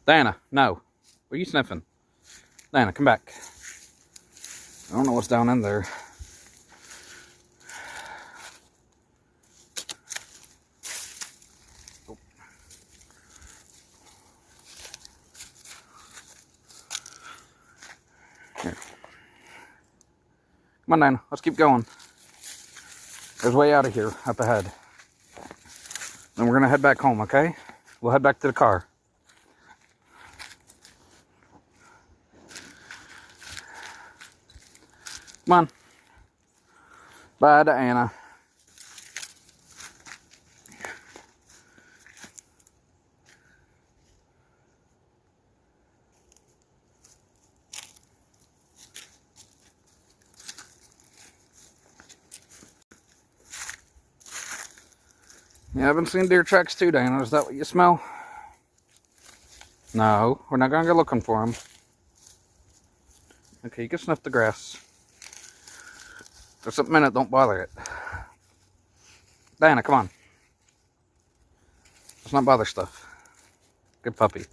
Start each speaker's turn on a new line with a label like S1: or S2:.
S1: Diana, no. What are you sniffing? Diana, come back. I don't know what's down in there. Here. Come on, Diana, let's keep going. There's way out of here, up ahead. Then we're gonna head back home, okay? We'll head back to the car. Come on. Bye, Diana. Yeah, I've been seeing deer tracks too, Diana. Is that what you smell? No, we're not gonna go looking for them. Okay, you can sniff the grass. If there's something in it, don't bother it. Diana, come on. Let's not bother stuff. Good puppy.